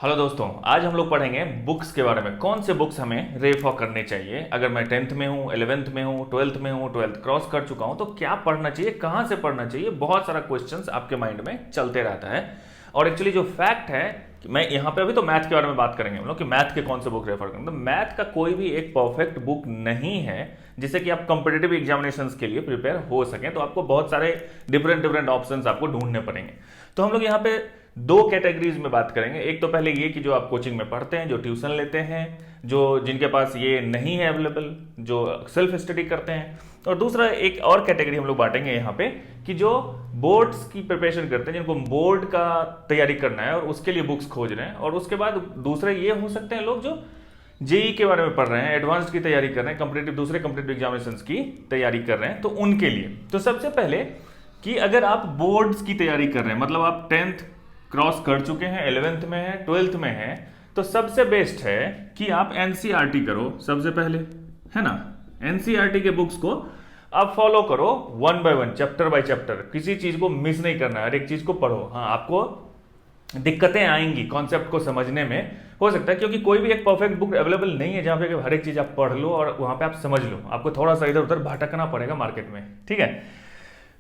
Hello दोस्तों, आज हम लोग पढ़ेंगे बुक्स के बारे में। कौन से बुक्स हमें रेफर करने चाहिए। अगर मैं 10th में हूँ, 11th में हूँ, 12th में हूँ, 12th क्रॉस कर चुका हूँ, तो क्या पढ़ना चाहिए, कहाँ से पढ़ना चाहिए। बहुत सारा क्वेश्चंस आपके माइंड में चलते रहता है। और एक्चुअली जो फैक्ट है कि मैं यहाँ पे अभी तो मैथ के बारे में बात करेंगे हम लोग कि मैथ के कौन से बुक रेफर करेंगे। तो मैथ का कोई भी एक परफेक्ट बुक नहीं है जिससे कि आप कंपिटेटिव एग्जामिनेशंस के लिए प्रिपेयर हो सकें। तो आपको बहुत सारे डिफरेंट डिफरेंट ऑप्शंस आपको ढूंढने पड़ेंगे। तो हम लोग यहाँ पे दो कैटेगरीज में बात करेंगे। एक तो पहले ये कि जो आप कोचिंग में पढ़ते हैं, जो ट्यूशन लेते हैं, जो जिनके पास ये नहीं है अवेलेबल, जो सेल्फ स्टडी करते हैं। और दूसरा एक और कैटेगरी हम लोग बांटेंगे यहाँ पे कि जो बोर्ड्स की प्रिपरेशन करते हैं, जिनको बोर्ड का तैयारी करना है और उसके लिए बुक्स खोज रहे हैं। और उसके बाद दूसरे ये हो सकते हैं लोग जो जेई के बारे में पढ़ रहे हैं, एडवांस्ड की तैयारी कर रहे हैं, कंपिटेटिव दूसरे कंपिटेटिव एग्जामिनेशंस की तैयारी कर रहे हैं, तो उनके लिए। तो सबसे पहले कि अगर आप बोर्ड्स की तैयारी कर रहे हैं, मतलब आप 10th क्रॉस कर चुके हैं, 11th में है, 12th में है, तो सबसे बेस्ट है कि आप एनसीईआरटी करो सबसे पहले, है ना। एनसीईआरटी के बुक्स को आप फॉलो करो one by one, chapter by chapter. किसी चीज को मिस नहीं करना है, हर एक चीज को पढ़ो। हाँ, आपको दिक्कतें आएंगी कॉन्सेप्ट को समझने में, हो सकता है, क्योंकि कोई भी एक परफेक्ट बुक अवेलेबल नहीं है जहां पे हर एक चीज आप पढ़ लो और वहां पे आप समझ लो। आपको थोड़ा सा इधर उधर भटकना पड़ेगा मार्केट में, ठीक है।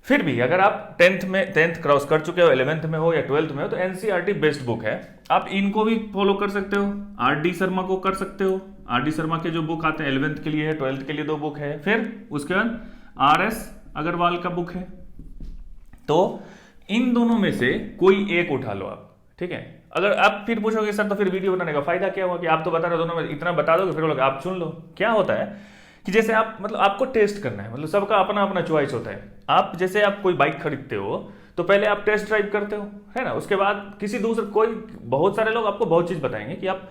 फिर भी अगर आप 10th क्रॉस कर चुके हो, 11th में हो या 12th में हो, तो एनसीईआरटी बेस्ट बुक है। आप इनको भी फॉलो कर सकते हो, आर डी शर्मा को कर सकते हो। आर डी शर्मा के जो बुक आते हैं 11th के लिए है, 12th के लिए दो बुक है। फिर उसके बाद आर एस अग्रवाल का बुक है। तो इन दोनों में से कोई एक उठा लो आप, ठीक है। अगर आप फिर पूछोगे सर तो फिर वीडियो बनाने का फायदा क्या हुआ, कि आप तो बता रहे हो दोनों में इतना बता दोगे, फिर आप चुन लो। क्या होता है कि जैसे आप, मतलब आपको टेस्ट करना है, मतलब सबका अपना अपना चॉइस होता है। आप जैसे आप कोई बाइक खरीदते हो तो पहले आप टेस्ट ड्राइव करते हो, है ना। उसके बाद किसी दूसरे कोई, बहुत सारे लोग आपको बहुत चीज बताएंगे कि आप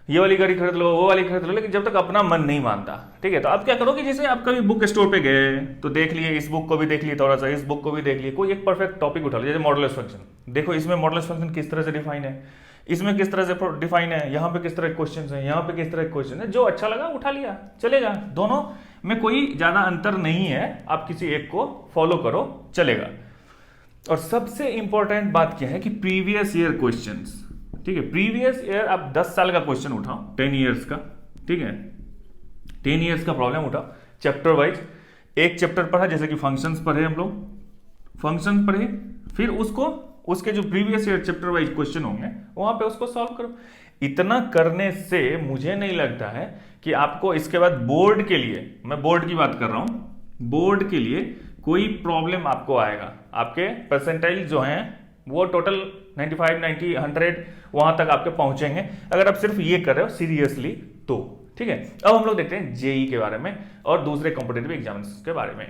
ये वाली गाड़ी खरीद लो, वो वाली खरीद लो, लेकिन जब तक अपना मन नहीं मानता, ठीक है। तो आप क्या करोगे, जैसे आप कभी बुक स्टोर पे गए तो देख लिए, इस बुक को भी देख लिए, थोड़ा सा इस बुक को भी देख लिए, कोई एक परफेक्ट टॉपिक उठा लिया, जैसे मॉडुलस फंक्शन। देखो इसमें मॉडुलस फंक्शन किस तरह से डिफाइन है, इसमें किस तरह से डिफाइन है, यहाँ पे किस तरह के क्वेश्चन है, यहाँ पे किस तरह के क्वेश्चन है। जो अच्छा लगा उठा लिया, चलेगा। दोनों में कोई ज्यादा अंतर नहीं है, आप किसी एक को फॉलो करो, चलेगा। और सबसे इंपॉर्टेंट बात क्या है कि प्रीवियस ईयर क्वेश्चंस, ठीक है। प्रीवियस ईयर आप 10 साल का क्वेश्चन उठाओ, 10 ईयर्स का, ठीक है। 10 ईयर्स का प्रॉब्लम उठाओ, चैप्टर वाइज। एक चैप्टर पढ़ा, जैसे कि फंक्शंस पढ़े हम लोग, फंक्शन पढ़े, फिर उसको उसके जो previous year chapter wise question होंगे वहां पे उसको सॉल्व करो। इतना करने से मुझे नहीं लगता है कि आपको इसके बाद बोर्ड के लिए, मैं बोर्ड की बात कर रहा हूं, बोर्ड के लिए कोई प्रॉब्लम आपको आएगा। आपके परसेंटाइल जो हैं वो टोटल 95, 90, 100 वहां तक आपके पहुंचेंगे अगर आप सिर्फ ये कर रहे हो सीरियसली तो, ठीक है। अब हम लोग देखते हैं जेई के बारे में और दूसरे कॉम्पिटेटिव एग्जाम्स के बारे में।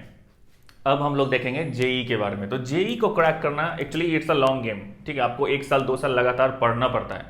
अब हम लोग देखेंगे जेई के बारे में। तो जेई को क्रैक करना actually it's a long game, ठीक है। आपको 1 साल 2 साल लगातार पढ़ना पड़ता है।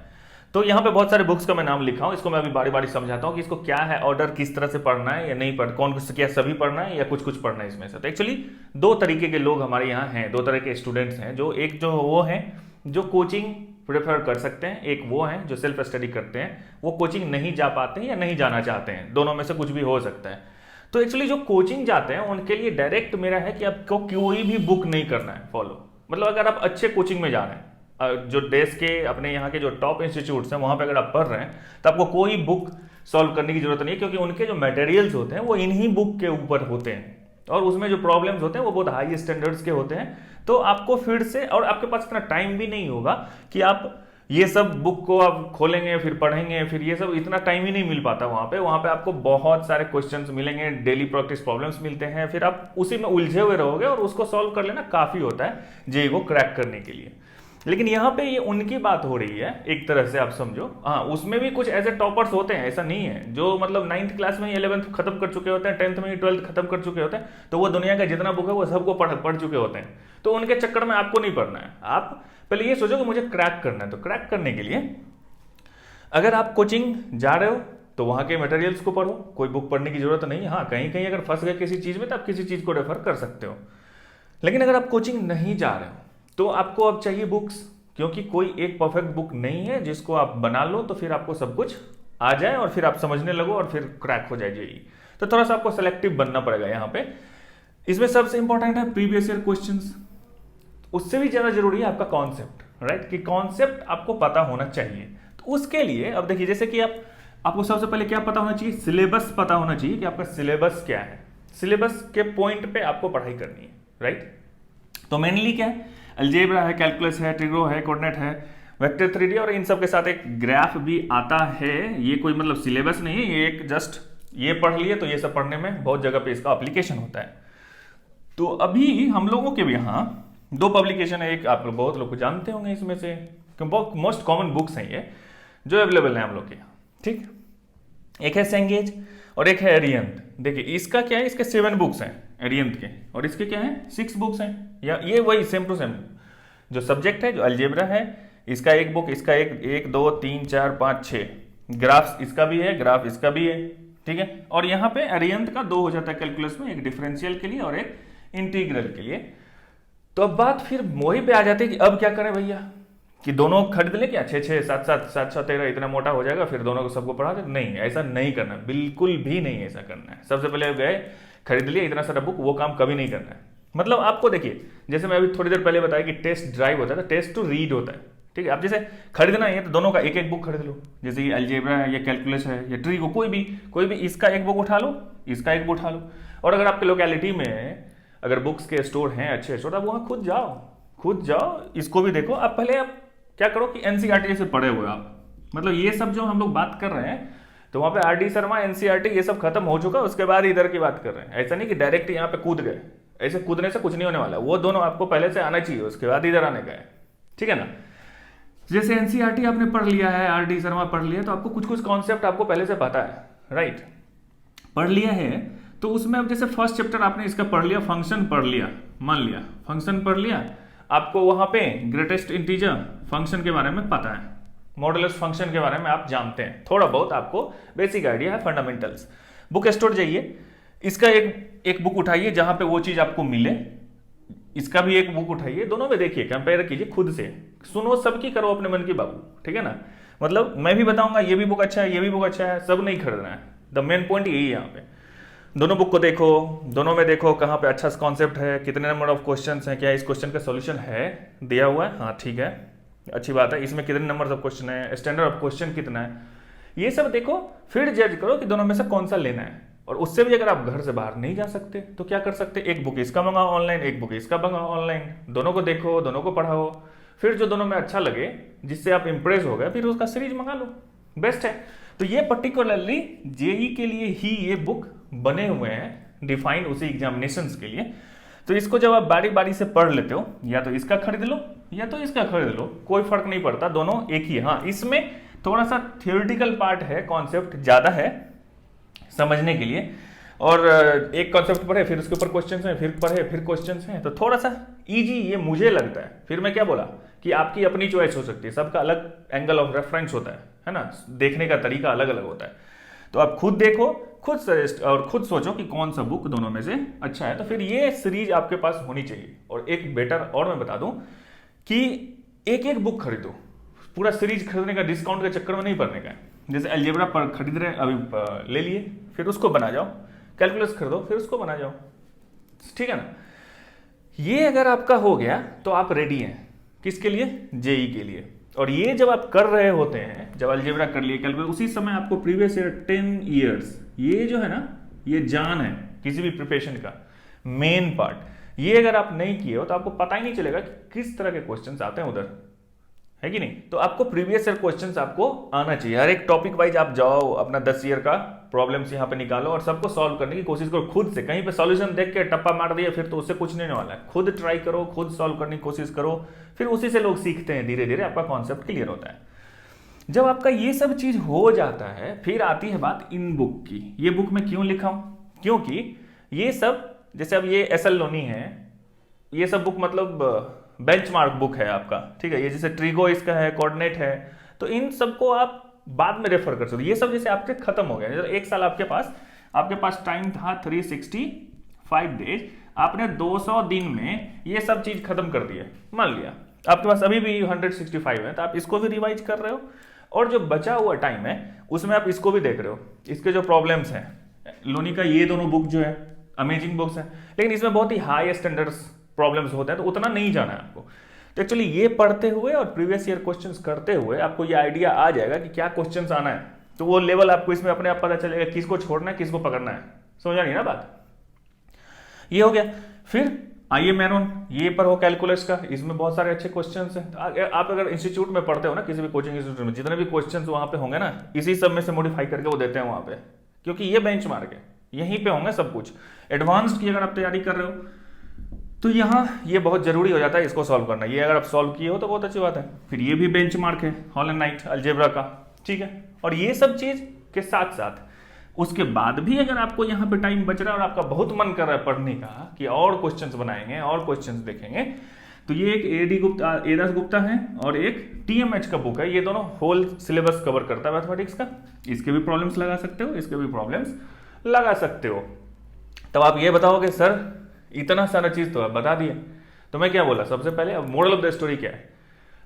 तो यहाँ पे बहुत सारे बुक्स का मैं नाम लिखा हूँ, इसको मैं अभी बारी बारी समझाता हूँ कि इसको क्या है, ऑर्डर किस तरह से पढ़ना है या नहीं कौन क्या सभी पढ़ना है या कुछ कुछ पढ़ना है इसमें से। तो एक्चुअली दो तरीके के लोग हमारे यहाँ हैं, दो तरह के स्टूडेंट्स हैं। जो एक जो वो हैं जो कोचिंग प्रेफर कर सकते हैं, एक वो हैं जो सेल्फ स्टडी करते हैं, वो कोचिंग नहीं जा पाते हैं या नहीं जाना चाहते हैं, दोनों में से कुछ भी हो सकता है। तो एक्चुअली जो कोचिंग जाते हैं उनके लिए डायरेक्ट मेरा है कि आपको कोई भी बुक नहीं करना है फॉलो। मतलब अगर आप अच्छे कोचिंग में जा रहे हैं, जो देश के अपने यहाँ के जो टॉप इंस्टीट्यूट्स हैं वहां पे अगर आप पढ़ रहे हैं, तो आपको कोई बुक सॉल्व करने की जरूरत नहीं है, क्योंकि उनके जो मटेरियल्स होते हैं वो इन्हीं बुक के ऊपर होते हैं और उसमें जो प्रॉब्लम्स होते हैं वो बहुत हाई स्टैंडर्ड्स के होते हैं। तो आपको फिर से, और आपके पास इतना टाइम भी नहीं होगा कि आप ये सब बुक को आप खोलेंगे फिर पढ़ेंगे, फिर ये सब इतना टाइम ही नहीं मिल पाता वहां पे आपको बहुत सारे क्वेश्चंस मिलेंगे, डेली प्रैक्टिस प्रॉब्लम्स मिलते हैं, फिर आप उसी में उलझे हुए रहोगे और उसको सॉल्व कर लेना काफी होता है जेईई को क्रैक करने के लिए। लेकिन यहाँ पे ये उनकी बात हो रही है एक तरह से, आप समझो। हाँ, उसमें भी कुछ ऐसे टॉपर्स होते हैं, ऐसा नहीं है, जो मतलब 9th क्लास में ही 11th खत्म कर चुके होते हैं, 10th में ही 12th खत्म कर चुके होते हैं, तो वो दुनिया का जितना बुक है वो सबको पढ़ चुके होते हैं। तो उनके चक्कर में आपको नहीं पढ़ना है। आप पहले ये सोचो कि मुझे क्रैक करना है। तो क्रैक करने के लिए अगर आप कोचिंग जा रहे हो तो वहां के मटेरियल्स को पढ़ो, कोई बुक पढ़ने की जरूरत नहीं है। हाँ, कहीं कहीं अगर फंस गए किसी चीज में तो आप किसी चीज को रेफर कर सकते हो। लेकिन अगर आप कोचिंग नहीं जा रहे हो तो आपको अब चाहिए बुक्स, क्योंकि कोई एक परफेक्ट बुक नहीं है जिसको आप बना लो तो फिर आपको सब कुछ आ जाए और फिर आप समझने लगो और फिर क्रैक हो जाए जेईई। तो थोड़ा सा आपको सेलेक्टिव बनना पड़ेगा यहाँ पे। इसमें सबसे इंपॉर्टेंट है प्रीवियस ईयर क्वेश्चंस, उससे भी ज्यादा जरूरी है आपका कॉन्सेप्ट, राइट, कि कॉन्सेप्ट आपको पता होना चाहिए। तो उसके लिए अब देखिए, जैसे कि आपको सबसे पहले क्या पता होना चाहिए, सिलेबस पता होना चाहिए कि आपका सिलेबस क्या है। सिलेबस के पॉइंट पे आपको पढ़ाई करनी है, राइट। तो मेनली क्या है, अलजेब्रा है, कैलकुलस है, ट्रिगो है, कोऑर्डिनेट है, वेक्टर 3D, और इन सब के साथ एक ग्राफ भी आता है। ये कोई मतलब सिलेबस नहीं है, ये एक जस्ट ये पढ़ लिए तो ये सब पढ़ने में बहुत जगह पे इसका एप्लीकेशन होता है। तो अभी हम लोगों के भी यहाँ 2 पब्लिकेशन है, एक आप लोग बहुत लोग को जानते होंगे इसमें से, बहुत मोस्ट कॉमन बुक्स हैं ये जो अवेलेबल है हम लोग के यहाँ, ठीक। एक है सेंगेज और एक है एरियंत। देखिए इसका क्या है, इसके 7 बुक्स हैं एरियंत के, और इसके क्या है 6 बुक्स हैं। या ये वही सेम टू सेम जो सब्जेक्ट है, जो अलजेब्रा है, इसका एक बुक, इसका एक 2 3 4 5 6 ग्राफ्स इसका भी है, ग्राफ इसका भी है, ठीक है। और यहाँ पे एरियंत का 2 हो जाता है कैलकुलस में, एक डिफरेंशियल के लिए और एक इंटीग्रल के लिए। तो अब बात फिर वही पे आ जाती है कि अब क्या करें भैया, कि दोनों खरीद ले क्या, 6 6 7 7 7 6 13 इतना मोटा हो जाएगा, फिर दोनों को सबको पढ़ा दे। नहीं, ऐसा नहीं करना, बिल्कुल भी नहीं ऐसा करना है। सबसे पहले गए खरीद लिए इतना सारा बुक, वो काम कभी नहीं करना है। मतलब आपको देखिए, जैसे मैं अभी थोड़ी देर पहले बताया कि टेस्ट ड्राइव होता है, तो टेस्ट टू रीड होता है, ठीक है। आप जैसे खरीदना है तो दोनों का एक एक बुक खरीद लो, जैसे कि अलजेब्रा है या कैलकुलस है या ट्री को, कोई भी इसका एक बुक उठा लो, इसका एक बुक उठा लो। और अगर आपके लोकेलिटी में अगर बुक्स के स्टोर हैं, अच्छे स्टोर, आप वहाँ खुद जाओ, इसको भी देखो। आप पहले आप क्या करो कि एनसीईआरटी से पढ़े हुए आप, मतलब ये सब जो हम लोग बात कर रहे हैं, तो वहाँ पे आर.डी. शर्मा, एनसीईआरटी ये सब खत्म हो चुका, उसके बाद इधर की बात कर रहे हैं। ऐसा नहीं कि डायरेक्ट यहाँ पे कूद गए, ऐसे कूदने से कुछ नहीं होने वाला, वो दोनों आपको पहले से आना चाहिए, उसके बाद इधर आने का है, ठीक है ना। जैसे एनसीईआरटी आपने पढ़ लिया है, आर.डी. शर्मा पढ़ लिया, तो आपको कुछ कॉन्सेप्ट आपको पहले से पता है, राइट, पढ़ लिया है। तो उसमें अब जैसे फर्स्ट चैप्टर आपने इसका पढ़ लिया, फंक्शन पढ़ लिया, मान लिया फंक्शन पढ़ लिया, आपको वहां पे ग्रेटेस्ट इंटीजर फंक्शन के बारे में पता है, मॉडुलस फंक्शन के बारे में आप जानते हैं, थोड़ा बहुत आपको बेसिक आइडिया है, फंडामेंटल्स। बुक स्टोर जाइए, इसका एक बुक उठाइए जहां पे वो चीज आपको मिले, इसका भी एक बुक उठाइए, दोनों में देखिए, कंपेयर कीजिए खुद से, सुनो सबकी, करो अपने मन की बाबू, ठीक है ना। मतलब मैं भी बताऊंगा ये भी बुक अच्छा है, ये भी बुक अच्छा है, सब नहीं खरीदना है। द मेन पॉइंट यही है यहाँ पे, दोनों बुक को देखो, दोनों में देखो कहाँ पे अच्छा कॉन्सेप्ट है, कितने नंबर ऑफ क्वेश्चंस हैं, क्या इस क्वेश्चन का सॉल्यूशन है, दिया हुआ है, हाँ ठीक है, अच्छी बात है, इसमें कितने नंबर ऑफ क्वेश्चन है, स्टैंडर्ड ऑफ क्वेश्चन कितना है, ये सब देखो, फिर जज करो कि दोनों में से कौन सा लेना है। और उससे भी अगर आप घर से बाहर नहीं जा सकते तो क्या कर सकते, एक बुक इसका मंगाओ ऑनलाइन, एक बुक इसका मंगाओ ऑनलाइन, दोनों को देखो, दोनों को पढ़ाओ, फिर जो दोनों में अच्छा लगे, जिससे आप इंप्रेस हो गए, फिर उसका सीरीज मंगा लो, बेस्ट है। तो ये पर्टिकुलरली जेई के लिए ही ये बुक बने हुए हैं, डिफाइंड उसी एग्जामिनेशंस के लिए। तो इसको जब आप बारी बारी से पढ़ लेते हो, या तो इसका खरीद लो या तो इसका खरीद लो, कोई फर्क नहीं पड़ता, दोनों एक ही है। हाँ, इसमें थोड़ा सा थियोरिटिकल पार्ट है, कॉन्सेप्ट ज्यादा है समझने के लिए, और एक कॉन्सेप्ट पढ़े फिर उसके ऊपर क्वेश्चंस हैं, फिर पढ़े फिर क्वेश्चंस हैं, तो थोड़ा सा इजी ये मुझे लगता है। फिर मैं क्या बोला कि आपकी अपनी चॉइस हो सकती है, सबका अलग एंगल ऑफ रेफरेंस होता है ना, देखने का तरीका अलग अलग होता है। तो आप खुद देखो, खुद सजेस्ट और खुद सोचो कि कौन सा बुक दोनों में से अच्छा है, तो फिर ये सीरीज आपके पास होनी चाहिए। और एक बेटर और मैं बता दूं कि एक एक बुक खरीदो, पूरा सीरीज खरीदने का डिस्काउंट के चक्कर में नहीं पड़ने का है। जैसे अलजेब्रा पर खरीद रहे, अभी ले लिए, फिर उसको बना जाओ, कैलकुलस खरीदो फिर उसको बना जाओ, ठीक है ना। ये अगर आपका हो गया तो आप रेडी हैं किसके लिए, जेई के लिए। और ये जब आप कर रहे होते हैं, जब अलजेब्रा कर लिए, कैलकुलस, उसी समय आपको प्रीवियस ईयर 10 ईयर्स, ये जो है ना, ये जान है किसी भी प्रिपरेशन का मेन पार्ट। ये अगर आप नहीं किए हो तो आपको पता ही नहीं चलेगा कि किस तरह के क्वेश्चंस आते हैं उधर, है कि नहीं। तो आपको प्रीवियस ईयर क्वेश्चंस आपको आना चाहिए, हर एक टॉपिक वाइज आप जाओ, अपना 10 ईयर का प्रॉब्लम्स यहाँ पे निकालो और सबको सॉल्व करने की कोशिश करो खुद से। कहीं पे सॉल्यूशन देख के टप्पा मार दिया फिर तो उससे कुछ नहीं होने वाला है। खुद ट्राई करो, खुद सॉल्व करने की कोशिश करो, फिर उसी से लोग सीखते हैं, धीरे धीरे आपका कॉन्सेप्ट क्लियर होता है। जब आपका ये सब चीज हो जाता है, फिर आती है बात इन बुक की। ये बुक मैं क्यों लिखा हूं, क्योंकि ये सब, जैसे अब ये एसएल लोनी है, ये सब बुक मतलब बेंचमार्क बुक है आपका, ठीक है। ये जैसे ट्रिगो इसका है, कोऑर्डिनेट है, तो इन सबको आप बाद में रेफर कर सकते हो। ये सब जैसे आपके खत्म हो गया, एक साल आपके पास टाइम था 365 डेज, आपने 200 दिन में ये सब चीज खत्म कर दिया। मान लिया आपके पास अभी भी 165 है, तो आप इसको भी रिवाइज कर रहे हो, और जो बचा हुआ टाइम है उसमें आप इसको भी देख रहे हो, इसके जो प्रॉब्लम्स हैं। लोनी का ये दोनों बुक जो है अमेजिंग बुक्स हैं, लेकिन इसमें बहुत ही हाई स्टैंडर्ड्स प्रॉब्लम्स होते हैं, तो उतना नहीं जाना है आपको। तो एक्चुअली ये पढ़ते हुए और प्रीवियस ईयर क्वेश्चंस करते हुए आपको ये आइडिया आ जाएगा कि क्या क्वेश्चंस आना है, तो वो लेवल आपको इसमें अपने आप पता चलेगा किसको छोड़ना है किसको पकड़ना है। समझा नहीं ना बात? ये हो गया। फिर आइए मैनोन, ये पर हो कैलकुलस का, इसमें बहुत सारे अच्छे क्वेश्चंस हैं। आप अगर इंस्टीट्यूट में पढ़ते हो ना, किसी भी कोचिंग इंस्टीट्यूट में, जितने भी क्वेश्चंस वहां पे होंगे ना, इसी सब में से मॉडिफाई करके वो देते हैं वहां पे, क्योंकि ये बेंचमार्क है, यहीं पे होंगे सब कुछ। एडवांस्ड की अगर आप तैयारी कर रहे हो तो यहाँ ये बहुत जरूरी हो जाता है इसको सॉल्व करना। ये अगर आप सॉल्व किए हो तो बहुत अच्छी बात है। फिर ये भी बेंचमार्क है हॉल एंड नाइट अलजेब्रा का, ठीक है। और ये सब चीज के साथ साथ उसके बाद भी अगर आपको यहाँ पे टाइम बच रहा है और आपका बहुत मन कर रहा है पढ़ने का कि और क्वेश्चंस बनाएंगे और क्वेश्चंस देखेंगे, तो ये एक एदास गुप्ता है और एक टीएमएच का बुक है। ये दोनों होल सिलेबस कवर करता है मैथमेटिक्स का। इसके भी प्रॉब्लम्स लगा सकते हो, इसके भी प्रॉब्लम्स लगा सकते हो। तब आप ये बताओगे सर इतना सारा चीज तो आप बता दिए, तो मैं क्या बोला सबसे पहले, अब मोरल ऑफ द स्टोरी क्या है।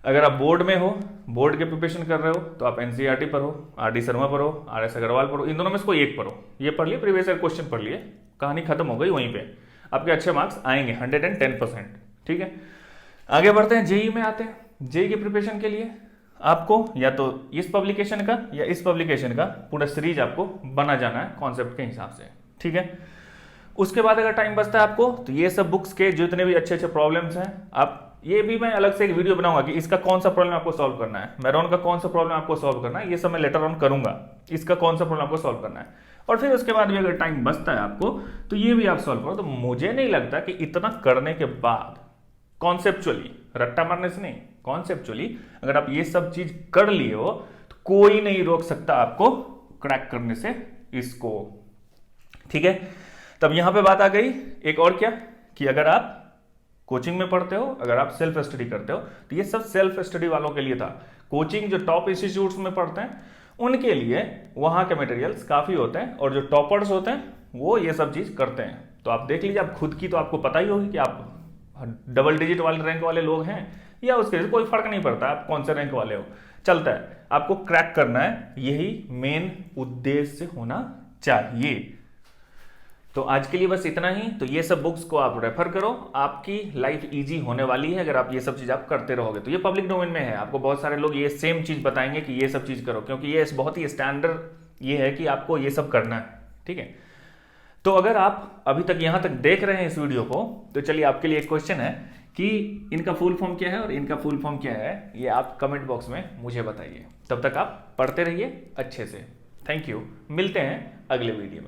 अगर आप बोर्ड में हो, बोर्ड के प्रिपरेशन कर रहे हो, तो आप एनसीईआरटी पढ़ो, आरडी शर्मा पढ़ो, आरएस अग्रवाल पढ़ो, इन दोनों में से कोई एक पढ़ो। ये पढ़ लिए, प्रीवियस ईयर क्वेश्चन पढ़ लिए, कहानी खत्म हो गई। वहीं पे आपके अच्छे मार्क्स आएंगे 110%, ठीक है। आगे बढ़ते हैं, जेई में आते हैं। जेई की प्रिपरेशन के लिए आपको या तो इस पब्लिकेशन का या इस पब्लिकेशन का पूरा सीरीज आपको बना जाना है कॉन्सेप्ट के हिसाब से, ठीक है। उसके बाद अगर टाइम बचता है आपको, तो ये सब बुक्स के जितने भी अच्छे अच्छे प्रॉब्लम्स हैं, आप ये भी मैं अलग से एक वीडियो बनाऊंगा कि इसका कौन सा प्रॉब्लम आपको सॉल्व करना है, मैरोन का कौन सा प्रॉब्लम आपको सॉल्व करना है, ये सब मैं लेटर ऑन करूंगा, इसका कौन सा प्रॉब्लम आपको सॉल्व करना है। और फिर उसके बाद भी अगर टाइम बचता है आपको, तो ये भी आप सॉल्व करो। तो मुझे नहीं लगता कि इतना करने के बाद कॉन्सेप्चुअली, रट्टा मारने से नहीं, कॉन्सेप्चुअली अगर आप ये सब चीज कर लिए हो, तो कोई नहीं रोक सकता आपको क्रैक करने से इसको, ठीक है। तब यहां पे बात आ गई एक और क्या, कि अगर आप कोचिंग में पढ़ते हो, अगर आप सेल्फ स्टडी करते हो, तो ये सब सेल्फ स्टडी वालों के लिए था। कोचिंग जो टॉप इंस्टीट्यूट्स में पढ़ते हैं उनके लिए वहां के मटेरियल्स काफी होते हैं, और जो टॉपर्स होते हैं वो ये सब चीज करते हैं। तो आप देख लीजिए, आप खुद की तो आपको पता ही होगी कि आप डबल डिजिट वाले रैंक वाले लोग हैं या उसके कोई फर्क नहीं पड़ता आप कौन से रैंक वाले हो, चलता है। आपको क्रैक करना है, यही मेन उद्देश्य होना चाहिए। तो आज के लिए बस इतना ही। तो ये सब बुक्स को आप रेफर करो, आपकी लाइफ इजी होने वाली है अगर आप ये सब चीज आप करते रहोगे। तो ये पब्लिक डोमेन में है, आपको बहुत सारे लोग ये सेम चीज बताएंगे कि ये सब चीज करो, क्योंकि ये बहुत ही स्टैंडर्ड ये है कि आपको ये सब करना है, ठीक है। तो अगर आप अभी तक यहां तक देख रहे हैं इस वीडियो को, तो चलिए आपके लिए एक क्वेश्चन है कि इनका फुल फॉर्म क्या है और इनका फुल फॉर्म क्या है, ये आप कमेंट बॉक्स में मुझे बताइए। तब तक आप पढ़ते रहिए अच्छे से। थैंक यू, मिलते हैं अगले वीडियो में।